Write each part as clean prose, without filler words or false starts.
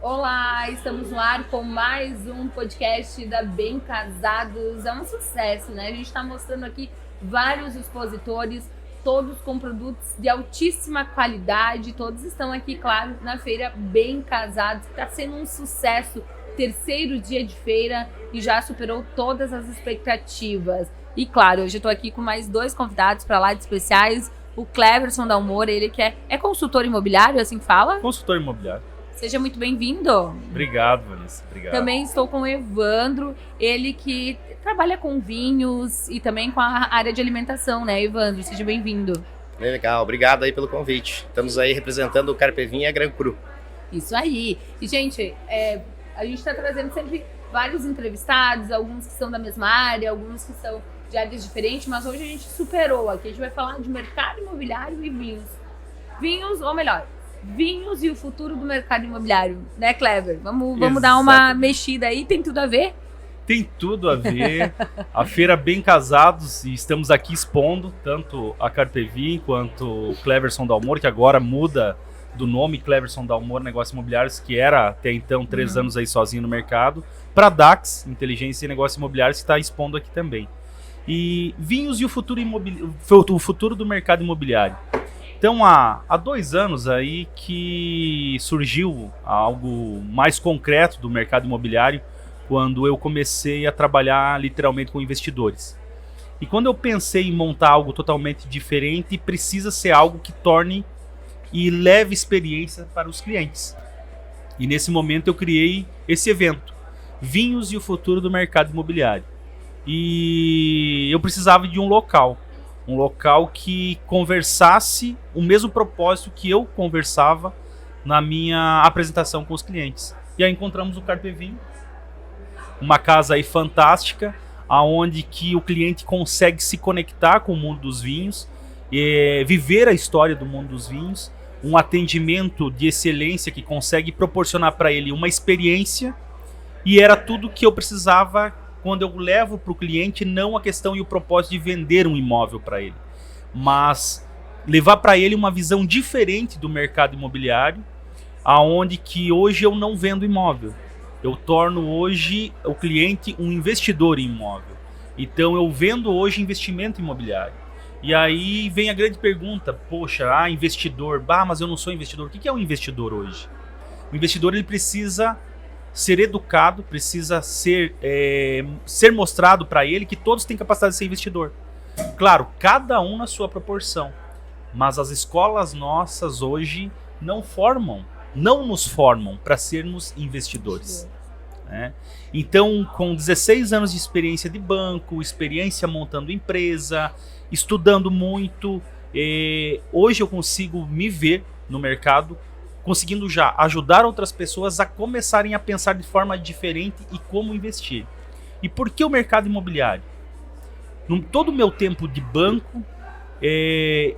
Olá, estamos no ar com mais um podcast da Bem Casados. É um sucesso, né? A gente está mostrando aqui vários expositores, todos com produtos de altíssima qualidade. Todos estão aqui, claro, na feira Bem Casados, que está sendo um sucesso. Terceiro dia de feira e já superou todas as expectativas. E claro, hoje eu estou aqui com mais dois convidados para lá de especiais. O Cleverson Dalmor, ele que é consultor imobiliário, assim que fala? Consultor imobiliário. Seja muito bem-vindo. Obrigado, Vanessa. Obrigado. Também estou com o Evandro, ele que trabalha com vinhos e também com a área de alimentação, né, Evandro? Seja bem-vindo. Legal, obrigado aí pelo convite. Estamos aí representando o Carpevinho e a Gran Cru. Isso aí. E, gente, a gente está trazendo sempre vários entrevistados, alguns que são da mesma área, alguns que são de áreas diferentes, mas hoje a gente superou aqui. A gente vai falar de mercado imobiliário e vinhos. Vinhos, ou melhor, vinhos e o futuro do mercado imobiliário, né, Clever? Vamos dar uma mexida aí, tem tudo a ver? Tem tudo a ver. A feira Bem Casados, e estamos aqui expondo tanto a Carpevin quanto o Cleverson Dalmor, que agora muda do nome Cleverson Dalmor Negócios Imobiliários, que era até então 3 anos aí sozinho no mercado, para DAX, Inteligência e Negócios Imobiliários, que está expondo aqui também. E vinhos e o futuro do mercado imobiliário. Então, há 2 anos aí que surgiu algo mais concreto do mercado imobiliário, quando eu comecei a trabalhar literalmente com investidores. E quando eu pensei em montar algo totalmente diferente, precisa ser algo que torne e leve experiência para os clientes. E nesse momento eu criei esse evento, Vinhos e o Futuro do Mercado Imobiliário. E eu precisava de um local que conversasse o mesmo propósito que eu conversava na minha apresentação com os clientes. E aí encontramos o Carpevin, uma casa aí fantástica, aonde que o cliente consegue se conectar com o mundo dos vinhos, viver a história do mundo dos vinhos, um atendimento de excelência que consegue proporcionar para ele uma experiência, e era tudo que eu precisava quando eu levo para o cliente, não a questão e o propósito de vender um imóvel para ele, mas levar para ele uma visão diferente do mercado imobiliário, aonde que hoje eu não vendo imóvel. Eu torno hoje o cliente um investidor em imóvel. Então eu vendo hoje investimento imobiliário. E aí vem a grande pergunta, poxa, investidor, mas eu não sou investidor. O que é um investidor hoje? O investidor ele precisa ser educado, precisa ser mostrado para ele que todos têm capacidade de ser investidor. Claro, cada um na sua proporção. Mas as escolas nossas hoje não nos formam para sermos investidores. Né? Então, com 16 anos de experiência de banco, experiência montando empresa, estudando muito, hoje eu consigo me ver no mercado, conseguindo já ajudar outras pessoas a começarem a pensar de forma diferente e como investir. E por que o mercado imobiliário? Todo o meu tempo de banco,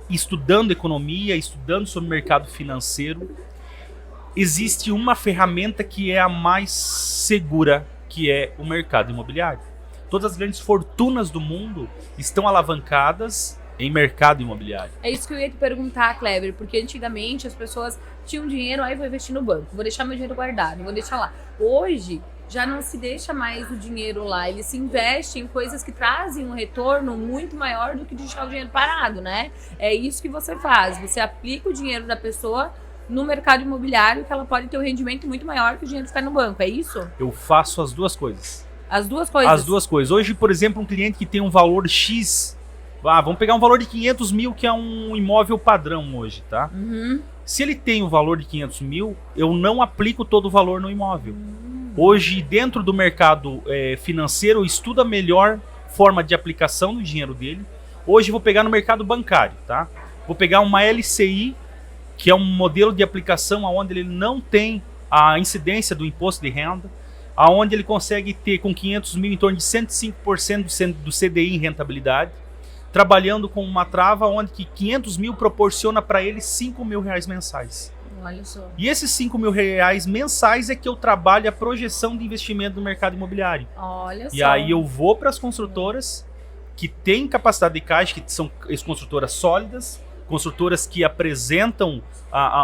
estudando economia, estudando sobre o mercado financeiro, existe uma ferramenta que é a mais segura, que é o mercado imobiliário. Todas as grandes fortunas do mundo estão alavancadas em mercado imobiliário. É isso que eu ia te perguntar, Clever, porque antigamente as pessoas tinham dinheiro, aí vou investir no banco, vou deixar meu dinheiro guardado, vou deixar lá. Hoje já não se deixa mais o dinheiro lá, ele se investe em coisas que trazem um retorno muito maior do que deixar o dinheiro parado, né? É isso que você faz, você aplica o dinheiro da pessoa no mercado imobiliário, que ela pode ter um rendimento muito maior que o dinheiro ficar no banco, é isso? Eu faço as duas coisas. As duas coisas? As duas coisas. Hoje, por exemplo, um cliente que tem um valor X, vamos pegar um valor de 500 mil, que é um imóvel padrão hoje, tá? Se ele tem o valor de 500 mil, eu não aplico todo o valor no imóvel. Hoje, dentro do mercado financeiro, eu estudo a melhor forma de aplicação do dinheiro dele. Hoje, eu vou pegar no mercado bancário, tá? Vou pegar uma LCI, que é um modelo de aplicação onde ele não tem a incidência do imposto de renda, onde ele consegue ter com 500 mil em torno de 105% do CDI em rentabilidade, trabalhando com uma trava onde que 500 mil proporciona para ele 5 mil reais mensais. Olha só. E esses 5 mil reais mensais é que eu trabalho a projeção de investimento no mercado imobiliário. Olha só. E aí eu vou para as construtoras que têm capacidade de caixa, que são as construtoras sólidas, construtoras que apresentam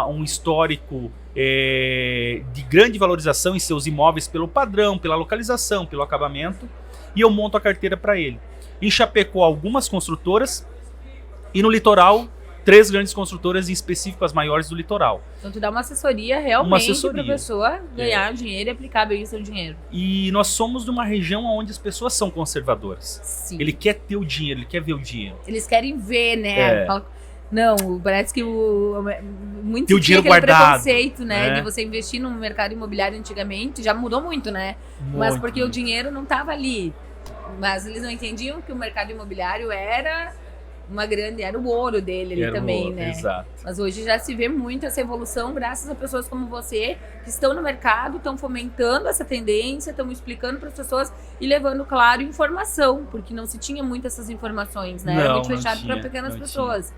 um histórico de grande valorização em seus imóveis pelo padrão, pela localização, pelo acabamento, e eu monto a carteira para ele. Em Chapecó, algumas construtoras, e no litoral, 3 grandes construtoras, em específico as maiores do litoral. Então tu dá uma assessoria realmente para a pessoa ganhar dinheiro e aplicar bem o seu dinheiro. E nós somos de uma região onde as pessoas são conservadoras. Sim. Ele quer ter o dinheiro, ele quer ver o dinheiro. Eles querem ver, né? Não, parece que muito tem o dinheiro guardado, preconceito, né? De você investir no mercado imobiliário antigamente, já mudou muito, né? Mas porque o dinheiro não estava ali. Mas eles não entendiam que o mercado imobiliário era o ouro dele ali também, ouro, né? Exato. Mas hoje já se vê muito essa evolução graças a pessoas como você, que estão no mercado, estão fomentando essa tendência, estão explicando para as pessoas e levando, claro, informação, porque não se tinha muitas essas informações, né? Era muito fechado para pequenas pessoas.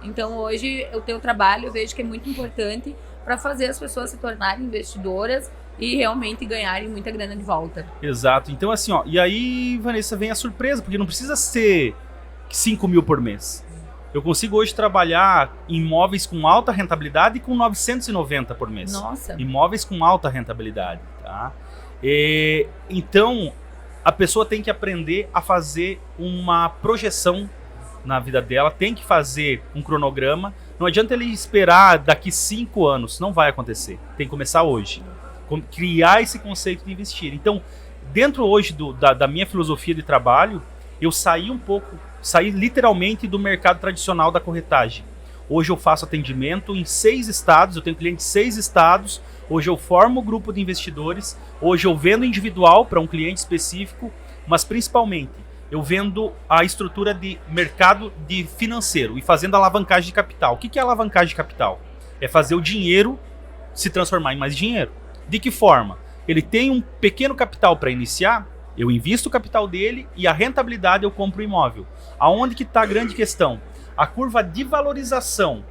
Então hoje o teu trabalho eu vejo que é muito importante para fazer as pessoas se tornarem investidoras e realmente ganharem muita grana de volta. Exato. Então assim, e aí, Vanessa, vem a surpresa, porque não precisa ser 5 mil por mês. Eu consigo hoje trabalhar em imóveis com alta rentabilidade com 990 por mês. Nossa! Imóveis com alta rentabilidade, tá? Então, a pessoa tem que aprender a fazer uma projeção na vida dela, tem que fazer um cronograma. Não adianta ele esperar daqui 5 anos, não vai acontecer. Tem que começar hoje. Criar esse conceito de investir. Então, dentro hoje da minha filosofia de trabalho, eu saí literalmente do mercado tradicional da corretagem. Hoje eu faço atendimento em 6 estados, eu tenho clientes em 6 estados, hoje eu formo grupo de investidores, hoje eu vendo individual para um cliente específico, mas principalmente eu vendo a estrutura de mercado de financeiro e fazendo alavancagem de capital. O que é alavancagem de capital? É fazer o dinheiro se transformar em mais dinheiro. De que forma? Ele tem um pequeno capital para iniciar, eu invisto o capital dele e a rentabilidade eu compro o imóvel. Aonde que está a grande questão? A curva de valorização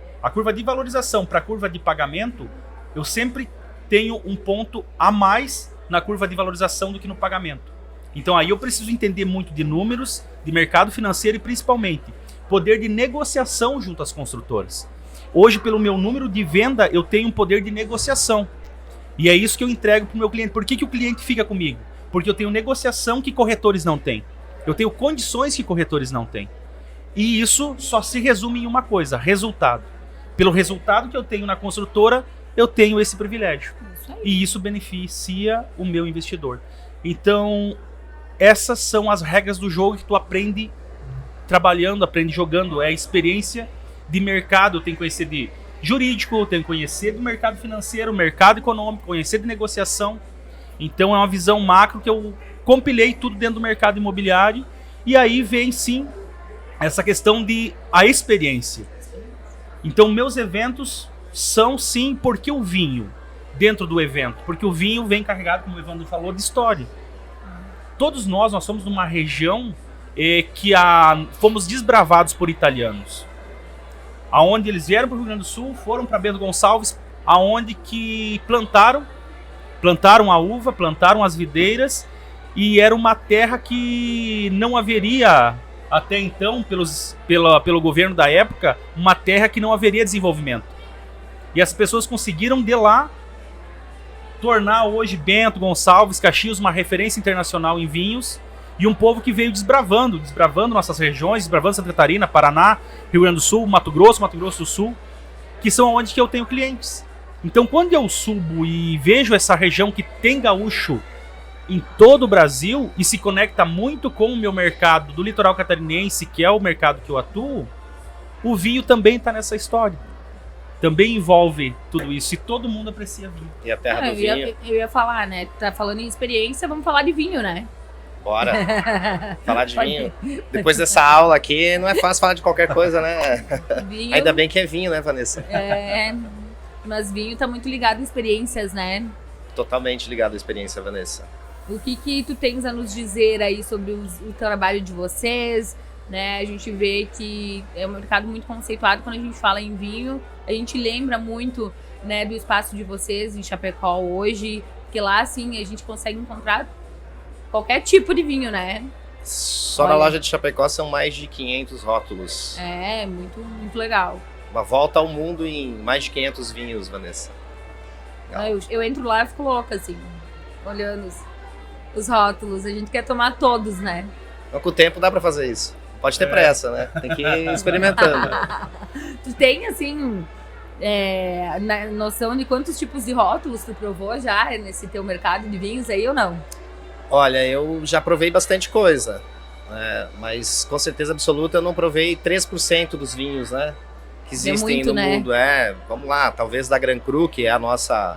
para a curva de pagamento, eu sempre tenho um ponto a mais na curva de valorização do que no pagamento. Então aí eu preciso entender muito de números, de mercado financeiro e principalmente poder de negociação junto às construtoras. Hoje, pelo meu número de venda, eu tenho um poder de negociação. E é isso que eu entrego para o meu cliente. Por que o cliente fica comigo? Porque eu tenho negociação que corretores não têm. Eu tenho condições que corretores não têm. E isso só se resume em uma coisa: resultado. Pelo resultado que eu tenho na construtora, eu tenho esse privilégio. E isso beneficia o meu investidor. Então, essas são as regras do jogo que tu aprende trabalhando, aprende jogando. É a experiência de mercado. Eu tenho que conhecer de jurídico, eu tenho que conhecer do mercado financeiro, mercado econômico, conhecer de negociação. Então é uma visão macro que eu compilei tudo dentro do mercado imobiliário. E aí vem sim essa questão de a experiência. Então meus eventos são sim porque o vinho dentro do evento. Porque o vinho vem carregado, como o Evandro falou, de história. Todos nós somos numa região que fomos desbravados por italianos. Aonde eles vieram para o Rio Grande do Sul, foram para Bento Gonçalves, aonde que plantaram a uva, plantaram as videiras, e era uma terra que não haveria, até então, pelo governo da época, uma terra que não haveria desenvolvimento. E as pessoas conseguiram de lá tornar hoje Bento Gonçalves, Caxias, uma referência internacional em vinhos, e um povo que veio desbravando nossas regiões, desbravando Santa Catarina, Paraná, Rio Grande do Sul, Mato Grosso do Sul, que são onde que eu tenho clientes. Então, quando eu subo e vejo essa região que tem gaúcho em todo o Brasil e se conecta muito com o meu mercado do litoral catarinense, que é o mercado que eu atuo, o vinho também está nessa história. Também envolve tudo isso e todo mundo aprecia vinho. E a terra do vinho. Eu ia falar, né? Tá falando em experiência, vamos falar de vinho, né? Bora falar de vinho. Depois dessa aula aqui, não é fácil falar de qualquer coisa, né? Vinho, ainda bem que é vinho, né, Vanessa? Mas vinho tá muito ligado a experiências, né? Totalmente ligado à experiência, Vanessa. O que tu tens a nos dizer aí sobre o trabalho de vocês, né? A gente vê que é um mercado muito conceituado. Quando a gente fala em vinho, a gente lembra muito, né, do espaço de vocês em Chapecó hoje, que lá, assim, a gente consegue encontrar qualquer tipo de vinho, né? Só na loja de Chapecó são mais de 500 rótulos. É, muito, muito legal. uma volta ao mundo em mais de 500 vinhos, Vanessa. Eu entro lá e fico louca, assim, olhando os rótulos. A gente quer tomar todos, né? Mas com o tempo dá pra fazer isso. Pode ter pressa, né? Tem que ir experimentando. Tu tem, assim, noção de quantos tipos de rótulos tu provou já nesse teu mercado de vinhos aí ou não? Olha, eu já provei bastante coisa, né? Mas com certeza absoluta eu não provei 3% dos vinhos, né? Que existem muito, no né? mundo. Vamos lá, talvez da Gran Cru, que é a nossa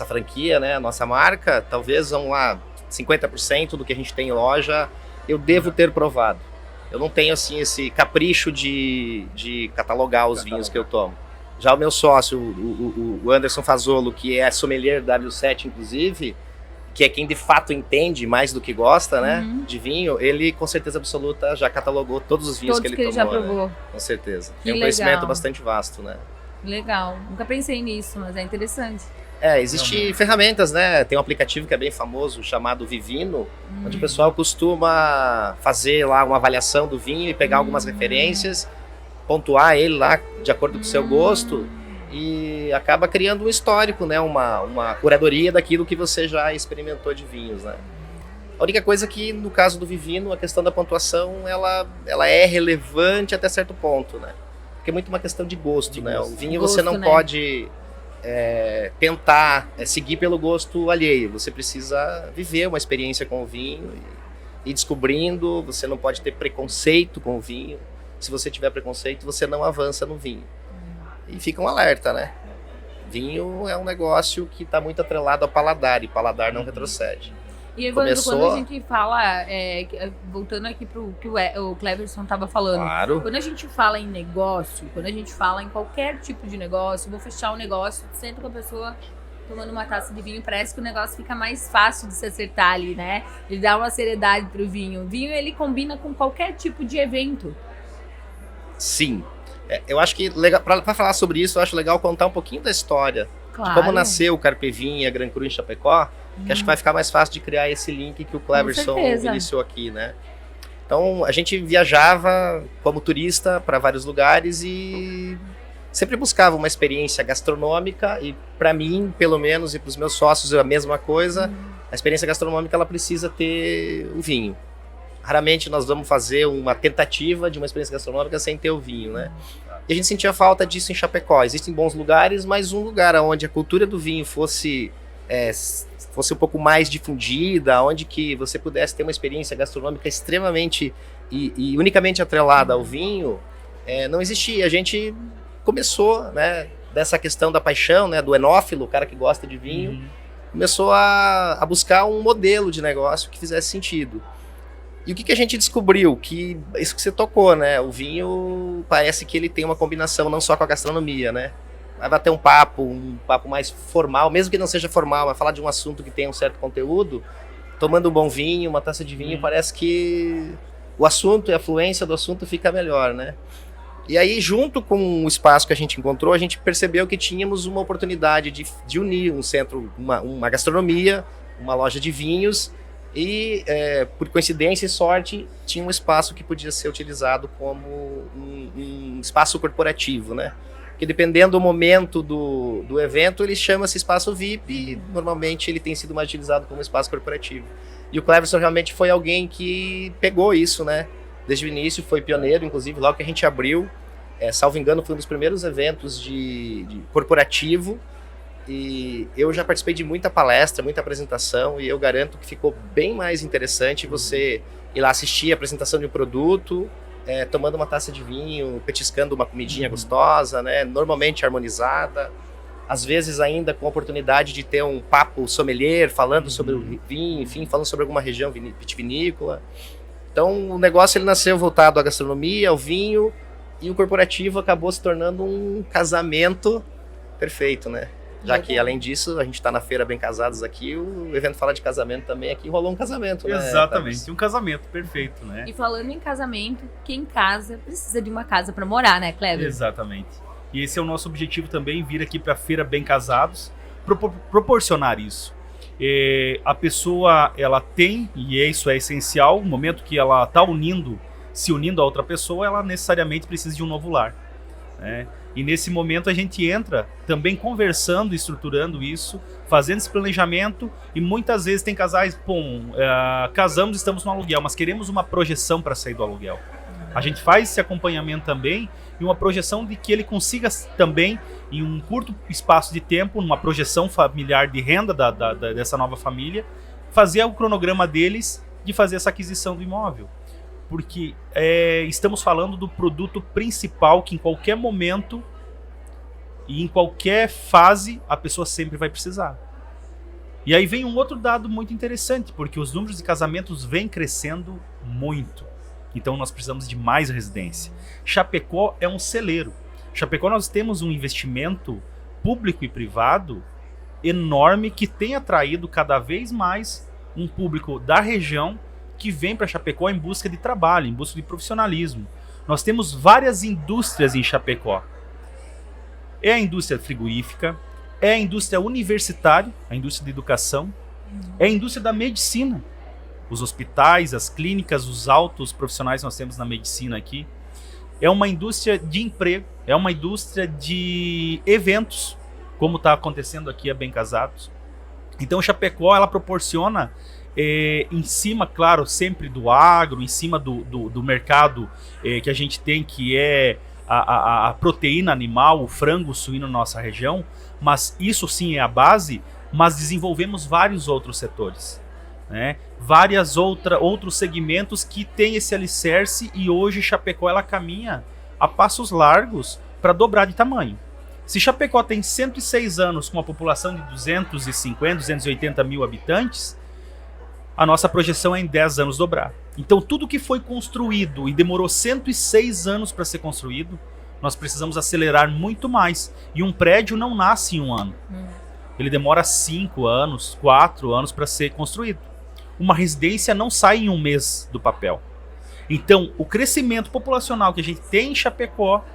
franquia, né? A nossa marca, talvez, vamos lá, 50% do que a gente tem em loja, eu devo ter provado. Eu não tenho, assim, esse capricho de catalogar os vinhos que eu tomo. Já o meu sócio, o Anderson Fazolo, que é sommelier W7, inclusive, que é quem de fato entende mais do que gosta, né, de vinho, ele com certeza absoluta já catalogou todos os vinhos que ele tomou. Já provou. Né? Com certeza. Que Tem um legal. conhecimento bastante vasto, né? Legal. Nunca pensei nisso, mas é interessante. Existem ferramentas, né? Tem um aplicativo que é bem famoso, chamado Vivino, onde o pessoal costuma fazer lá uma avaliação do vinho e pegar algumas referências, pontuar ele lá de acordo com o seu gosto e acaba criando um histórico, né? Uma curadoria daquilo que você já experimentou de vinhos, né? A única coisa que, no caso do Vivino, a questão da pontuação, ela é relevante até certo ponto, né? Porque é muito uma questão de gosto, né? O vinho você não pode tentar seguir pelo gosto alheio. Você precisa viver uma experiência com o vinho e ir descobrindo. Você não pode ter preconceito com o vinho. Se você tiver preconceito, você não avança no vinho. E fica um alerta, né? Vinho é um negócio que está muito atrelado ao paladar, e paladar não retrocede. E Evandro, quando a gente fala, voltando aqui para o que o Cleverson estava falando, claro. Quando a gente fala em negócio, quando a gente fala em qualquer tipo de negócio, vou fechar um negócio, sento com a pessoa tomando uma taça de vinho, parece que o negócio fica mais fácil de se acertar ali, né? Ele dá uma seriedade pro vinho. O vinho, ele combina com qualquer tipo de evento. Sim. Eu acho que, para falar sobre isso, eu acho legal contar um pouquinho da história. Claro. De como nasceu o Carpe Vinho e a Gran Cru em Chapecó, que acho que vai ficar mais fácil de criar esse link que o Cleverson iniciou aqui, né? Então, a gente viajava como turista para vários lugares e sempre buscava uma experiência gastronômica e, para mim, pelo menos, e para os meus sócios, é a mesma coisa. A experiência gastronômica, ela precisa ter o vinho. Raramente nós vamos fazer uma tentativa de uma experiência gastronômica sem ter o vinho, né? E a gente sentia falta disso em Chapecó. Existem bons lugares, mas um lugar onde a cultura do vinho fosse um pouco mais difundida, onde que você pudesse ter uma experiência gastronômica extremamente e unicamente atrelada ao vinho, não existia. A gente começou, né, dessa questão da paixão, né, do enófilo, o cara que gosta de vinho, começou a buscar um modelo de negócio que fizesse sentido. E o que a gente descobriu? Que isso que você tocou, né? O vinho parece que ele tem uma combinação não só com a gastronomia, né? Vai bater um papo mais formal, mesmo que não seja formal, vai falar de um assunto que tem um certo conteúdo, tomando um bom vinho, uma taça de vinho, parece que o assunto e a fluência do assunto fica melhor, né? E aí, junto com o espaço que a gente encontrou, a gente percebeu que tínhamos uma oportunidade de unir um centro, uma gastronomia, uma loja de vinhos, e, por coincidência e sorte, tinha um espaço que podia ser utilizado como um espaço corporativo, né? Porque dependendo do momento do evento, ele chama-se espaço VIP e normalmente ele tem sido mais utilizado como espaço corporativo. E o Cleverson realmente foi alguém que pegou isso, né? Desde o início, foi pioneiro, inclusive, logo que a gente abriu, salvo engano, foi um dos primeiros eventos de corporativo. E eu já participei de muita palestra, muita apresentação, e eu garanto que ficou bem mais interessante você ir lá assistir a apresentação de um produto, tomando uma taça de vinho, petiscando uma comidinha gostosa, né, normalmente harmonizada, às vezes ainda com a oportunidade de ter um papo sommelier, falando sobre o vinho, enfim, falando sobre alguma região vitivinícola. Então o negócio ele nasceu voltado à gastronomia, ao vinho, e o corporativo acabou se tornando um casamento perfeito, né? Já que, além disso, a gente está na Feira Bem Casados aqui, o evento fala de casamento também, aqui rolou um casamento, né? Exatamente, um casamento perfeito, né? E falando em casamento, quem casa precisa de uma casa para morar, né, Kleber? Exatamente. E esse é o nosso objetivo também, vir aqui para a Feira Bem Casados, proporcionar isso. A pessoa, ela tem, e isso é essencial, no momento que ela está se unindo a outra pessoa, ela necessariamente precisa de um novo lar, né? E nesse momento a gente entra também conversando, estruturando isso, fazendo esse planejamento, e muitas vezes tem casais, casamos, estamos no aluguel, mas queremos uma projeção para sair do aluguel. A gente faz esse acompanhamento também e uma projeção de que ele consiga também, em um curto espaço de tempo, numa projeção familiar de renda dessa nova família, fazer o cronograma deles de fazer essa aquisição do imóvel. Porque estamos falando do produto principal que em qualquer momento e em qualquer fase a pessoa sempre vai precisar. E aí vem um outro dado muito interessante, porque os números de casamentos vêm crescendo muito. Então nós precisamos de mais residência. Chapecó é um celeiro. Chapecó nós temos um investimento público e privado enorme que tem atraído cada vez mais um público da região que vem para Chapecó em busca de trabalho, em busca de profissionalismo. Nós temos várias indústrias em Chapecó. É a indústria frigorífica, é a indústria universitária, a indústria de educação, é a indústria da medicina. Os hospitais, as clínicas, os altos profissionais que nós temos na medicina aqui. É uma indústria de emprego, é uma indústria de eventos, como está acontecendo aqui a Bem Casados. Então Chapecó, ela proporciona, em cima, claro, sempre do agro, em cima do mercado que a gente tem, que é a proteína animal, o frango, o suíno na nossa região, mas isso sim é a base, mas desenvolvemos vários outros setores. Né? Outros segmentos que têm esse alicerce, e hoje Chapecó ela caminha a passos largos para dobrar de tamanho. Se Chapecó tem 106 anos com uma população de 250, 280 mil habitantes, a nossa projeção é em 10 anos dobrar. Então tudo que foi construído e demorou 106 anos para ser construído, nós precisamos acelerar muito mais. E um prédio não nasce em um ano. Ele demora 5 anos, 4 anos para ser construído. Uma residência não sai em um mês do papel. Então, o crescimento populacional que a gente tem em Chapecó,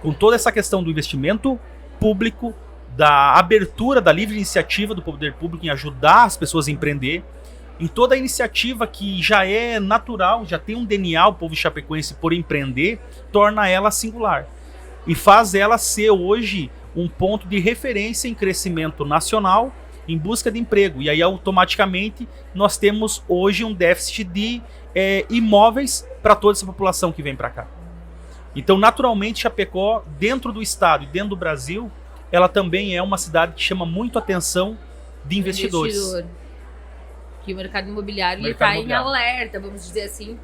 com toda essa questão do investimento público, da abertura, da livre iniciativa do poder público em ajudar as pessoas a empreender, em toda a iniciativa que já é natural, já tem um DNA, o povo chapecoense, por empreender, torna ela singular. E faz ela ser hoje um ponto de referência em crescimento nacional, em busca de emprego. E aí automaticamente nós temos hoje um déficit de imóveis para toda essa população que vem para cá. Então naturalmente Chapecó, dentro do estado e dentro do Brasil, ela também é uma cidade que chama muito a atenção de investidores. Que o mercado imobiliário está em alerta, vamos dizer assim,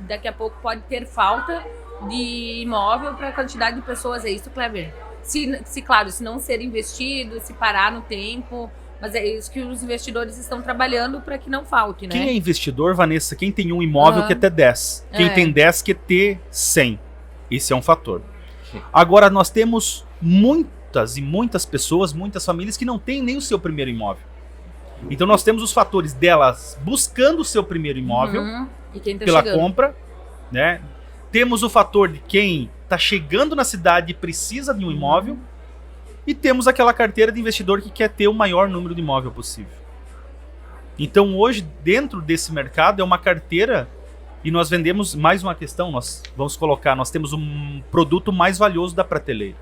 daqui a pouco pode ter falta de imóvel para a quantidade de pessoas. É isso, Kleber? Claro, se não ser investido, se parar no tempo. Mas é isso que os investidores estão trabalhando para que não falte, né? Quem é investidor, Vanessa? Quem tem um imóvel quer ter 10. Quem tem 10 quer ter 100. Esse é um fator. Agora, nós temos muitas pessoas, muitas famílias que não têm nem o seu primeiro imóvel. Então, nós temos os fatores delas buscando o seu primeiro imóvel e quem tá pela chegando. Compra. Né? Temos o fator de quem está chegando na cidade e precisa de um imóvel. E temos aquela carteira de investidor que quer ter o maior número de imóvel possível. Então hoje, dentro desse mercado, é uma carteira, e nós vendemos, mais uma questão, nós temos um produto mais valioso da prateleira.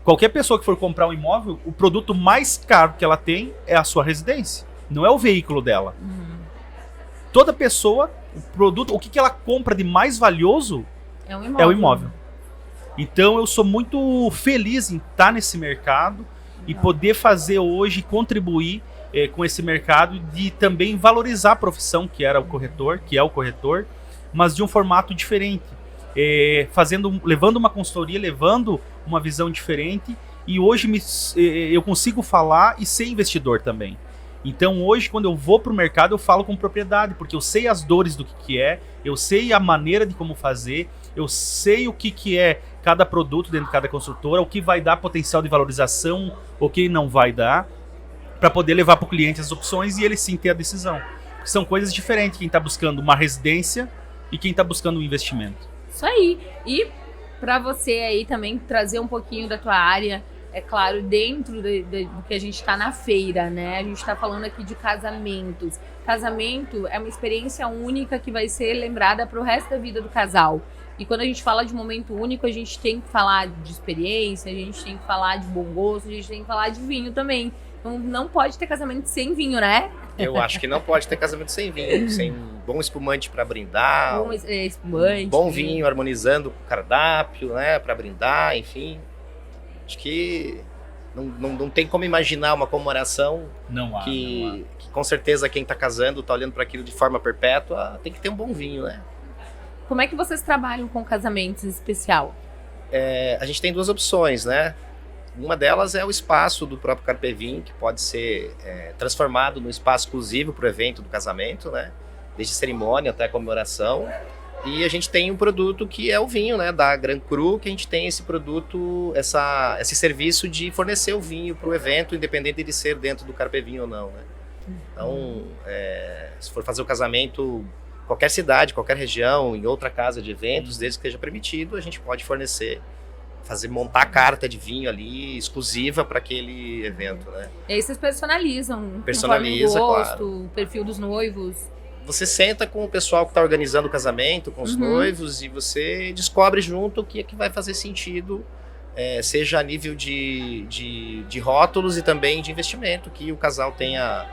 Qualquer pessoa que for comprar um imóvel, o produto mais caro que ela tem é a sua residência, não é o veículo dela. Toda pessoa, o que ela compra de mais valioso é o imóvel. Então eu sou muito feliz em estar nesse mercado e poder fazer hoje, contribuir com esse mercado, de também valorizar a profissão que é o corretor, mas de um formato diferente, levando uma consultoria, levando uma visão diferente, e hoje eu consigo falar e ser investidor também. Então hoje, quando eu vou para o mercado, eu falo com propriedade, porque eu sei as dores do que é, eu sei a maneira de como fazer, eu sei o que é cada produto dentro de cada construtora, o que vai dar potencial de valorização, o que não vai dar, para poder levar para o cliente as opções e ele sim ter a decisão. São coisas diferentes, quem está buscando uma residência e quem está buscando um investimento. Isso aí. E para você aí também trazer um pouquinho da tua área, é claro, dentro do que a gente está na feira, né? A gente está falando aqui de casamentos. Casamento é uma experiência única que vai ser lembrada para o resto da vida do casal. E quando a gente fala de momento único, a gente tem que falar de experiência, a gente tem que falar de bom gosto, a gente tem que falar de vinho também. Então, não pode ter casamento sem vinho, né? Eu acho que não pode ter casamento sem vinho, sem um bom espumante para brindar, Bom espumante. bom vinho harmonizando com o cardápio, né, para brindar, enfim. Acho que não tem como imaginar uma comemoração Não há. que com certeza quem está casando está olhando para aquilo de forma perpétua, tem que ter um bom vinho, né? Como é que vocês trabalham com casamentos em especial? A gente tem duas opções, né? Uma delas é o espaço do próprio Carpe Vin, que pode ser transformado num espaço exclusivo para o evento do casamento, né? Desde cerimônia até comemoração. E a gente tem um produto que é o vinho, né? Da Gran Cru, que a gente tem esse produto, esse serviço de fornecer o vinho para o evento, independente de ser dentro do Carpe Vin ou não, né? Então, se for fazer o casamento qualquer cidade, qualquer região, em outra casa de eventos, desde que seja permitido, a gente pode fornecer, montar a carta de vinho ali exclusiva para aquele evento, né? E aí vocês personaliza, Personaliza, conforme o gosto, claro. o perfil dos noivos. Você senta com o pessoal que está organizando o casamento, com os noivos, e você descobre junto o que é que vai fazer sentido, seja a nível de rótulos e também de investimento que o casal tenha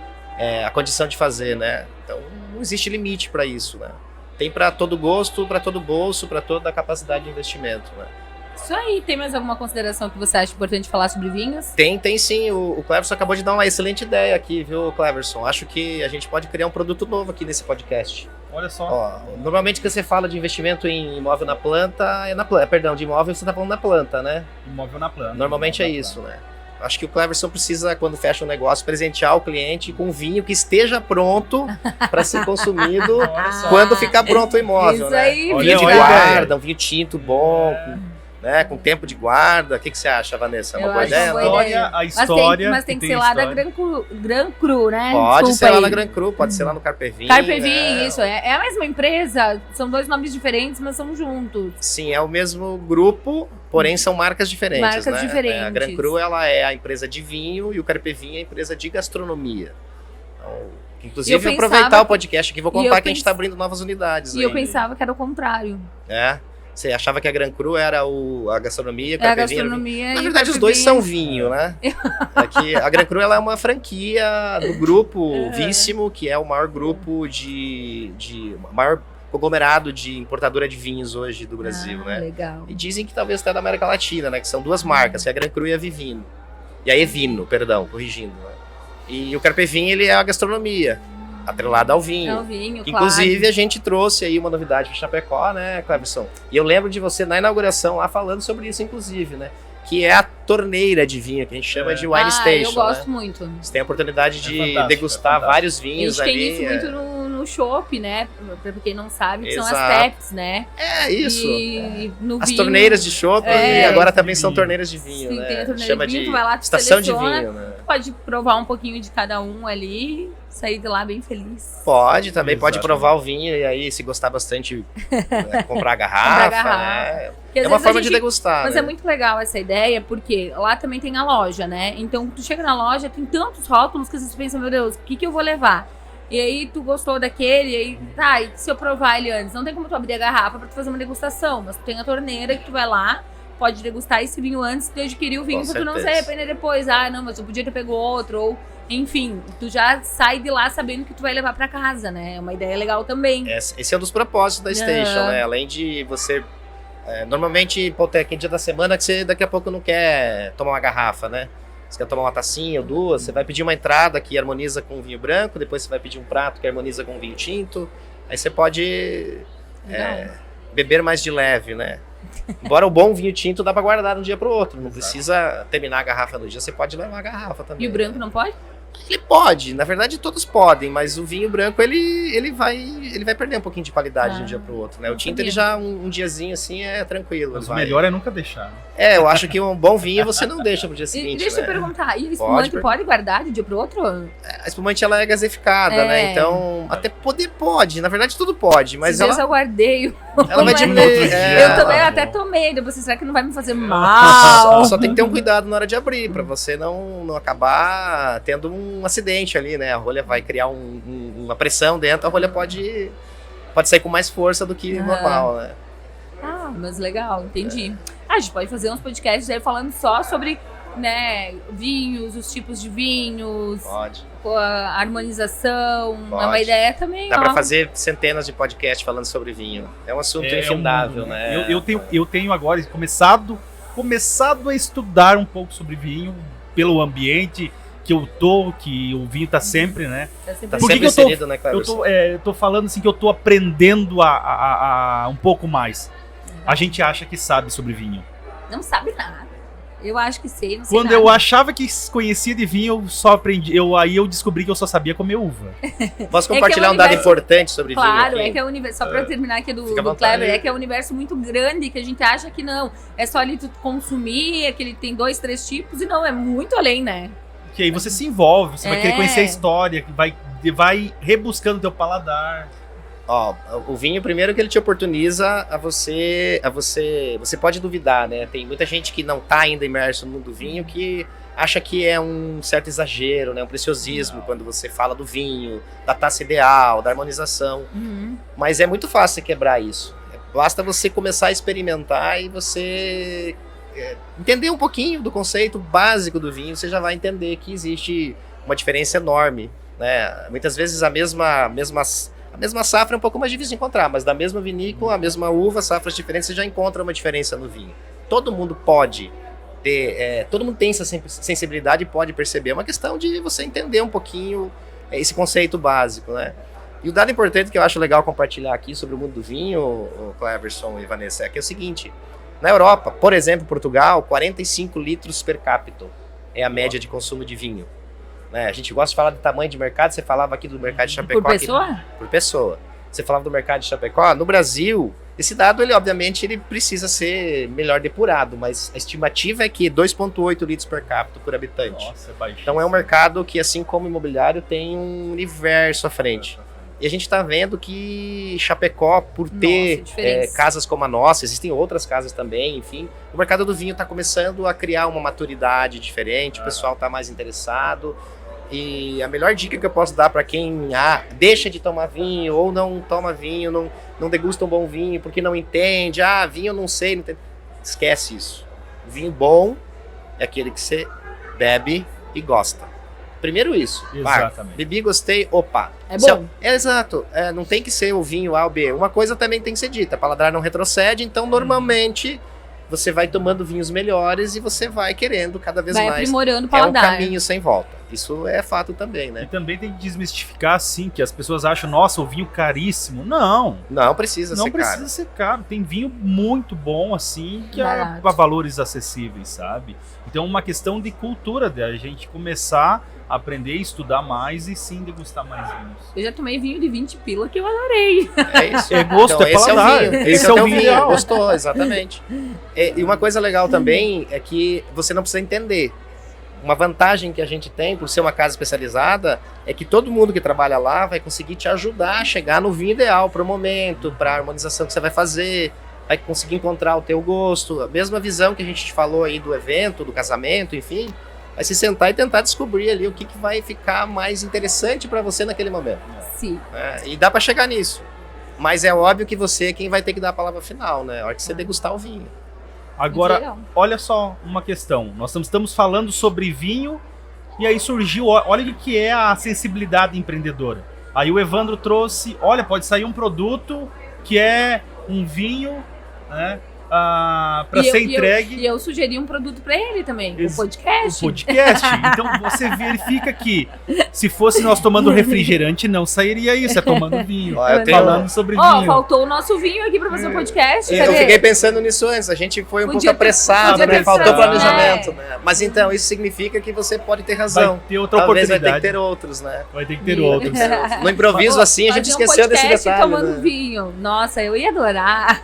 a condição de fazer, né? Então não existe limite para isso, né? Tem para todo gosto, para todo bolso, para toda a capacidade de investimento, né? Isso aí, tem mais alguma consideração que você acha importante falar sobre vinhos? Tem sim. O Cleverson acabou de dar uma excelente ideia aqui, viu, Cleverson? Acho que a gente pode criar um produto novo aqui nesse podcast. Olha só. Ó, normalmente que você fala de investimento em imóvel na planta, perdão, de imóvel você tá falando na planta, né? Imóvel na planta. Normalmente é isso, né? Acho que o Cleverson precisa, quando fecha um negócio, presentear o cliente com vinho que esteja pronto para ser consumido quando ficar pronto o imóvel, Isso né? aí, Vinho de olha, guarda, um vinho tinto bom, né? Com tempo de guarda. O que você acha, Vanessa? É uma boa ideia? A história. Mas tem que ser lá da Gran Cru, né? Pode Desculpa ser aí. lá na Gran Cru, pode ser lá no Carpe Vin. Carpe Vin, né? isso. É a mesma empresa, são dois nomes diferentes, mas são juntos. Sim, é o mesmo grupo, porém são marcas diferentes. Marcas né? diferentes. A Gran Cru ela é a empresa de vinho e o Carpe Vin é a empresa de gastronomia. Então, inclusive, aproveitar o podcast aqui, vou contar que a gente está abrindo novas unidades. E eu pensava que era o contrário. Você achava que a Gran Cru era a gastronomia, o Carpe Vin era o vinho. Na e verdade, os dois são vinho, né? É que a Gran Cru ela é uma franquia do grupo Víssimo, que é o maior grupo maior conglomerado de importadora de vinhos hoje do Brasil, né? Legal. E dizem que talvez até da América Latina, né? Que são duas marcas, que é a Gran Cru e a Vivino. E a Evino, perdão, corrigindo. Né? E o Carpe Vin, ele é a gastronomia, atrelada ao vinho. É o vinho, que, claro. Inclusive, a gente trouxe aí uma novidade para Chapecó, né, Cleverson? E eu lembro de você na inauguração lá falando sobre isso, inclusive, né? Que é a torneira de vinho, que a gente chama de Wine Station. Eu gosto né? muito. Você tem a oportunidade de degustar vários vinhos ali. A gente tem isso muito no chopp, né? Pra quem não sabe, que Exato. são as taps, né? É isso. E no as vinho, torneiras de chopp e agora também são torneiras de vinho, sim, né? tem a torneira Chama de vinho, de tu vai lá, tu estação de seleciona, vinho, né? pode provar um pouquinho de cada um ali, sair de lá bem feliz. Pode, também Exatamente. pode provar o vinho e aí, se gostar bastante, comprar a garrafa, né? Porque, é uma forma de degustar. Mas né? é muito legal essa ideia, porque lá também tem a loja, né? Então, tu chega na loja, tem tantos rótulos que você pensa, meu Deus, o que eu vou levar? E aí, tu gostou daquele, e aí, tá, e se eu provar ele antes? Não tem como tu abrir a garrafa pra tu fazer uma degustação, mas tu tem a torneira que tu vai lá, pode degustar esse vinho antes de adquirir o vinho, pra tu não se arrepender depois. Ah, não, mas eu podia ter pego outro, ou... Enfim, tu já sai de lá sabendo que tu vai levar pra casa, né? É uma ideia legal também. Esse é um dos propósitos da Station, né? Além de você... normalmente, tem aquele dia da semana que você daqui a pouco não quer tomar uma garrafa, né? Você quer tomar uma tacinha ou duas, você vai pedir uma entrada que harmoniza com vinho branco, depois você vai pedir um prato que harmoniza com vinho tinto. Aí você pode beber mais de leve, né? Embora o bom vinho tinto dá pra guardar de um dia pro outro. Não precisa terminar a garrafa no dia, você pode levar a garrafa também. E o branco não pode? Ele pode, na verdade todos podem, mas o vinho branco ele vai perder um pouquinho de qualidade de um dia pro outro, né? O tinto ele já um diazinho assim é tranquilo. Mas o melhor é nunca deixar. Né? Eu acho que um bom vinho você não deixa pro dia seguinte. Deixa eu perguntar, e o espumante pode guardar de um dia pro outro? A espumante ela é gaseificada, né? Então até pode, na verdade tudo pode, mas eu guardei. Ela vai diminuir. Eu também até tomei, depois será que não vai me fazer mal? Só tem que ter um cuidado na hora de abrir, pra você não acabar tendo um acidente ali, né? A rolha vai criar uma pressão dentro, a rolha pode sair com mais força do que normal, né? mas legal, entendi. A gente pode fazer uns podcasts aí falando só sobre, né, vinhos, os tipos de vinhos. Pode. A harmonização. Pode. É uma ideia também, Dá pra fazer centenas de podcasts falando sobre vinho. É um assunto infindável, né? Eu tenho agora começado a estudar um pouco sobre vinho, pelo ambiente que o vinho tá sempre, né? Tá sempre inserido, né, Cleverson? Eu tô falando assim que eu tô aprendendo a um pouco mais. A gente acha que sabe sobre vinho. Não sabe nada. Eu acho que sei, não sei Quando nada. eu achava que conhecia de vinho, eu só aprendi. Aí eu descobri que eu só sabia comer uva. Posso compartilhar um dado importante sobre vinho? Claro, aqui? é que é o universo. Só pra terminar aqui do vontade. Kleber, é que é um universo muito grande que a gente acha que não. É só ali tu consumir, que ele tem 2, 3 tipos, e não, é muito além, né? Que aí você se envolve, você vai querer conhecer a história, vai rebuscando teu paladar. Ó, o vinho, primeiro que ele te oportuniza a você pode duvidar, né? Tem muita gente que não tá ainda imerso no mundo do vinho que acha que é um certo exagero, né? Um preciosismo quando você fala do vinho, da taça ideal, da harmonização. Mas é muito fácil você quebrar isso. Basta você começar a experimentar e você entender um pouquinho do conceito básico do vinho, você já vai entender que existe uma diferença enorme, né? Muitas vezes a mesma safra é um pouco mais difícil de encontrar, mas da mesma vinícola, a mesma uva, safras diferentes, você já encontra uma diferença no vinho. Todo mundo pode ter, todo mundo tem essa sensibilidade e pode perceber. É uma questão de você entender um pouquinho esse conceito básico, né? E o dado importante que eu acho legal compartilhar aqui sobre o mundo do vinho, o Cleverson e Vanessa, é que é o seguinte: na Europa, por exemplo, Portugal, 45 litros per capita é a média de consumo de vinho. Né? A gente gosta de falar do tamanho de mercado, você falava aqui do mercado de Chapecó. Por pessoa? Aqui, por pessoa. Você falava do mercado de Chapecó. No Brasil, esse dado, obviamente, ele precisa ser melhor depurado, mas a estimativa é que 2,8 litros per capita por habitante. Nossa, é baixíssimo. Então é um mercado que, assim como o imobiliário, tem um universo à frente. E a gente está vendo que Chapecó, por ter casas como a nossa, existem outras casas também, enfim, o mercado do vinho está começando a criar uma maturidade diferente, o pessoal está mais interessado. E a melhor dica que eu posso dar para quem deixa de tomar vinho ou não toma vinho, não degusta um bom vinho porque não entende, vinho eu não sei, não entende. Esquece isso. Vinho bom é aquele que você bebe e gosta. Primeiro isso. Exatamente. Bebi, gostei, opa. É bom. Exato. Não tem que ser o vinho A ou B. Uma coisa também tem que ser dita. Paladar não retrocede, então normalmente você vai tomando vinhos melhores e você vai querendo cada vez mais. Vai aprimorando o paladar. É um caminho sem volta. Isso é fato também, né? E também tem que desmistificar, assim, que as pessoas acham, nossa, o vinho caríssimo. Não. Não precisa ser caro. Não precisa ser caro. Tem vinho muito bom, assim, que é Barato. a valores acessíveis, sabe? Então é uma questão de cultura, de a gente começar a aprender, estudar mais e sim degustar mais vinhos. Eu já tomei vinho de 20 pila que eu adorei. É isso. É gosto, então, é paladar. Esse é o vinho. ideal. Gostou, exatamente. E uma coisa legal também é que você não precisa entender. Uma vantagem que a gente tem, por ser uma casa especializada, é que todo mundo que trabalha lá vai conseguir te ajudar a chegar no vinho ideal para o momento, para a harmonização que você vai fazer, vai conseguir encontrar o teu gosto. A mesma visão que a gente te falou aí do evento, do casamento, enfim, vai se sentar e tentar descobrir ali o que vai ficar mais interessante para você naquele momento. Sim. E dá para chegar nisso. Mas é óbvio que você é quem vai ter que dar a palavra final, né? A hora que você degustar o vinho. Agora, olha só uma questão. Nós estamos falando sobre vinho e aí surgiu, olha o que é a sensibilidade empreendedora. Aí o Evandro trouxe, olha, pode sair um produto que é um vinho, né? Para ser entregue. E eu sugeri um produto para ele também, o podcast. O podcast. Então você verifica que se fosse nós tomando refrigerante, não sairia isso, é tomando vinho. Falando sobre vinho. Faltou o nosso vinho aqui para fazer o podcast. Eu fiquei pensando nisso antes, a gente foi um pouco apressado, né? Faltou planejamento, né? Mas então, isso significa que você pode ter razão. Vai ter outra Talvez oportunidade. vai ter que ter outros, né? Vai ter que ter outros. No improviso assim, a gente esqueceu desse detalhe. Tomando vinho. Nossa, eu ia adorar.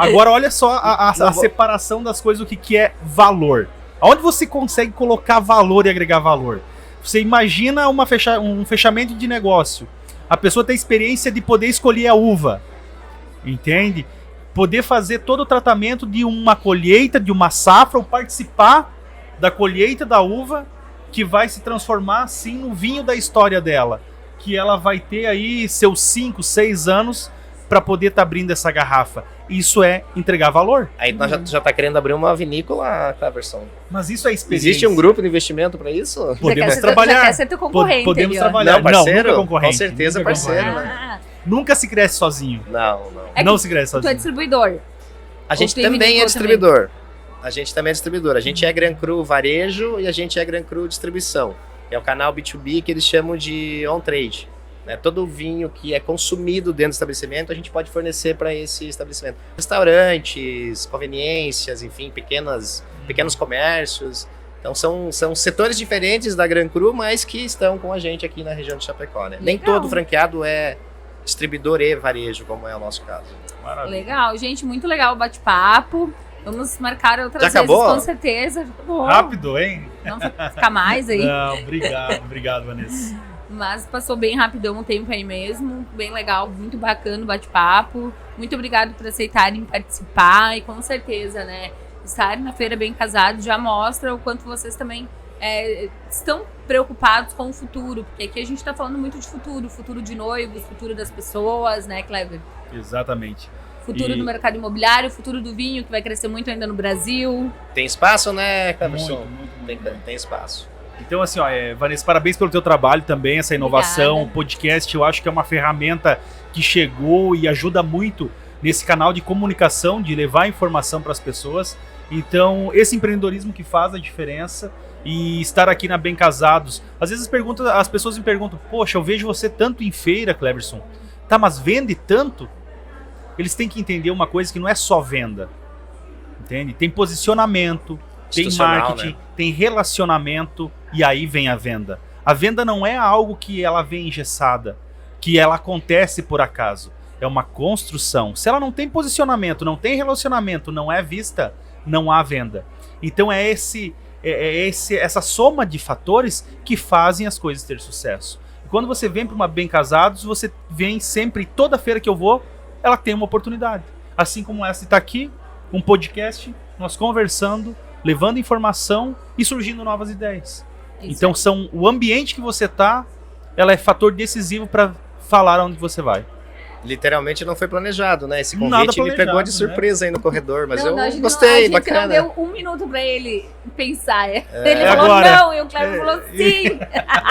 Agora olha só a separação das coisas, o que é valor. Aonde você consegue colocar valor e agregar valor? Você imagina um fechamento de negócio. A pessoa tem experiência de poder escolher a uva. Entende? Poder fazer todo o tratamento de uma colheita, de uma safra, ou participar da colheita da uva, que vai se transformar, sim, no vinho da história dela. Que ela vai ter aí seus 5, 6 anos para poder estar abrindo essa garrafa. Isso é entregar valor. Aí nós já tá querendo abrir uma vinícola, Cleverson. Mas isso é experiência. Existe um grupo de investimento para isso? Podemos trabalhar. Já quer ser teu concorrente, podemos ali, trabalhar. Não, parceiro? Nunca concorrente. Com certeza nunca parceiro. Né? Nunca se cresce sozinho. Não. Não se cresce Tu é sozinho. distribuidor. A gente também é distribuidor. A gente também é distribuidor. A gente é Gran Cru Varejo e a gente é Gran Cru Distribuição. É o canal B2B que eles chamam de on-trade. Né? Todo vinho que é consumido dentro do estabelecimento, a gente pode fornecer para esse estabelecimento. Restaurantes, conveniências, enfim, pequenos comércios. Então são setores diferentes da Gran Cru, mas que estão com a gente aqui na região de Chapecó. Né? Nem todo franqueado é distribuidor e varejo, como é o nosso caso. Maravilha. Legal, gente, muito legal o bate-papo. Vamos marcar outras Já vezes, acabou? Com certeza. Rápido, hein? Não ficar mais aí. Não, obrigado, Vanessa. Mas passou bem rapidão o tempo aí mesmo. Bem legal, muito bacana o bate-papo. Muito obrigado por aceitarem participar. E com certeza, né, estarem na Feira Bem Casados já mostra o quanto vocês também estão preocupados com o futuro. Porque aqui a gente está falando muito de futuro de noivos, futuro das pessoas, né, Clever? Exatamente. Futuro do mercado imobiliário, futuro do vinho, que vai crescer muito ainda no Brasil. Tem espaço, né, Cleverson? Muito. Tem espaço. Então, assim, Vanessa, parabéns pelo teu trabalho também, essa inovação. Obrigada. O podcast, eu acho que é uma ferramenta que chegou e ajuda muito nesse canal de comunicação, de levar informação para as pessoas. Então, esse empreendedorismo que faz a diferença e estar aqui na Bem Casados. Às vezes as pessoas me perguntam, poxa, eu vejo você tanto em feira, Cleverson. Tá, mas vende tanto? Eles têm que entender uma coisa que não é só venda, entende? Tem posicionamento, tem marketing, né? Tem relacionamento e aí vem a venda. A venda não é algo que ela vem engessada, que ela acontece por acaso. É uma construção. Se ela não tem posicionamento, não tem relacionamento, não é vista, não há venda. Então é essa soma de fatores que fazem as coisas ter sucesso. E quando você vem para uma Bem Casados, você vem sempre, toda feira que eu vou, ela tem uma oportunidade. Assim como essa está aqui, um podcast, nós conversando, levando informação e surgindo novas ideias. Então o ambiente que você está, ela é fator decisivo para falar onde você vai. Literalmente não foi planejado, né? Esse convite me pegou de surpresa, né? Aí no corredor, mas eu gostei, a gente bacana. Não deu um minuto pra ele pensar. Ele falou não, e o Cleber falou sim.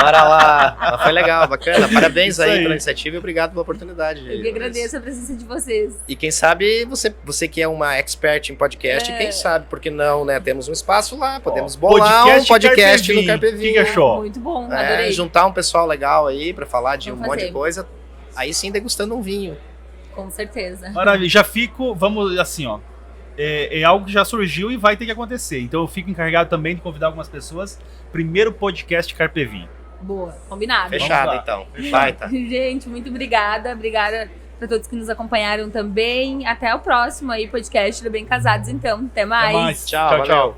Bora lá. Mas foi legal, bacana. Parabéns aí pela iniciativa e obrigado pela oportunidade. Eu que agradeço a presença de vocês. E quem sabe, você que é uma expert em podcast, quem sabe, porque não, né? Temos um espaço lá, podemos bolar um podcast no Carpevinho. Que achou? Muito bom, adorei. Juntar um pessoal legal aí pra falar de monte de coisa. Aí sim, degustando um vinho. Com certeza. Maravilha. Já fico, vamos assim, ó. É algo que já surgiu e vai ter que acontecer. Então eu fico encarregado também de convidar algumas pessoas. Primeiro podcast Carpevinho. Boa, combinado. Fechado, então. Vai, tá. Gente, muito obrigada. Obrigada para todos que nos acompanharam também. Até o próximo aí, podcast da Bem Casados, então. Até mais. Tchau, valeu.